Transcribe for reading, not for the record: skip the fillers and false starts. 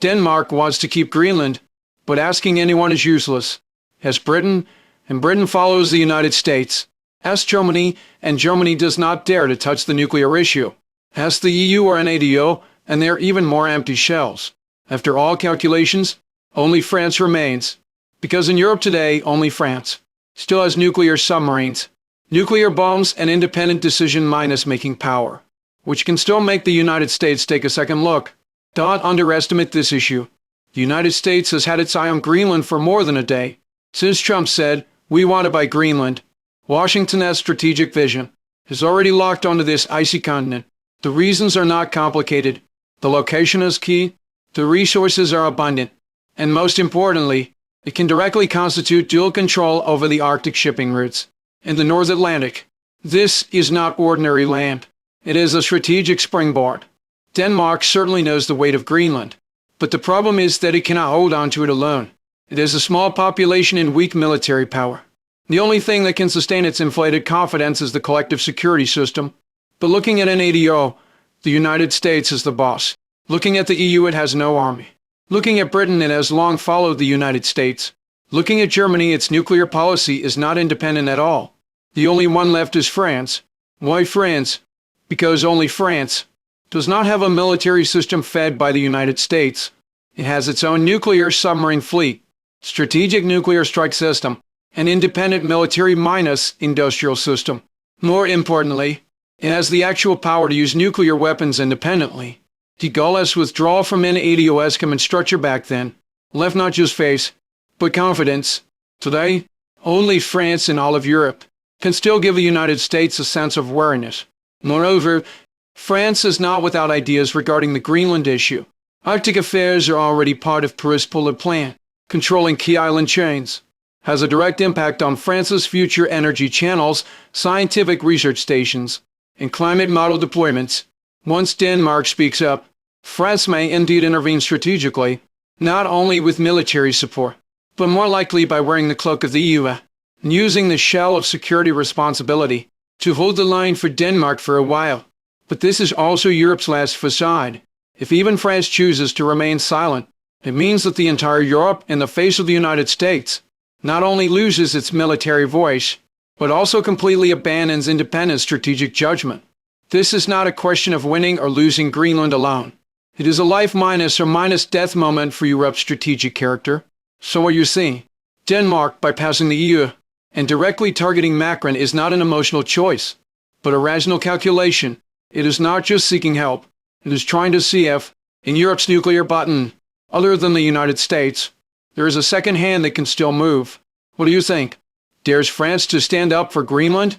Denmark wants to keep Greenland, but asking anyone is useless. As Britain, and Britain follows the United States. Ask Germany, and Germany does not dare to touch the nuclear issue. Ask the EU or NATO, and they're even more empty shells. After all calculations, only France remains. Because in Europe today, only France still has nuclear submarines, nuclear bombs, and independent decision-making power, which can still make the United States take a second look. Don't underestimate this issue. The United States has had its eye on Greenland for more than a day. Since Trump said, "We want to buy Greenland," Washington has strategic vision, is already locked onto this icy continent. The reasons are not complicated. The location is key, the resources are abundant, and most importantly, it can directly constitute dual control over the Arctic shipping routes in the North Atlantic. This is not ordinary land. It is a strategic springboard. Denmark certainly knows the weight of Greenland, but the problem is that it cannot hold on to it alone. It is a small population and weak military power. The only thing that can sustain its inflated confidence is the collective security system. But looking at NATO, the United States is the boss. Looking at the EU, it has no army. Looking at Britain, it has long followed the United States. Looking at Germany, its nuclear policy is not independent at all. The only one left is France. Why France? Because only France does not have a military system fed by the United States. It has its own nuclear submarine fleet, strategic nuclear strike system, an independent military minus industrial system. More importantly, it has the actual power to use nuclear weapons independently. De Gaulle's withdrawal from NATO's command structure back then left not just face, but confidence. Today, only France and all of Europe can still give the United States a sense of wariness. Moreover, France is not without ideas regarding the Greenland issue. Arctic affairs are already part of Paris' Polar Plan. Controlling key island chains has a direct impact on France's future energy channels, scientific research stations, and climate model deployments. Once Denmark speaks up, France may indeed intervene strategically, not only with military support, but more likely by wearing the cloak of the EU and using the shell of security responsibility to hold the line for Denmark for a while. But this is also Europe's last facade. If even France chooses to remain silent, it means that the entire Europe, in the face of the United States, not only loses its military voice, but also completely abandons independent strategic judgment. This is not a question of winning or losing Greenland alone. It is a life minus or minus death moment for Europe's strategic character. So what you see, Denmark bypassing the EU and directly targeting Macron is not an emotional choice, but a rational calculation. It is not just seeking help. It is trying to see if, in Europe's nuclear button, other than the United States, there is a second hand that can still move. What do you think? Dares France to stand up for Greenland?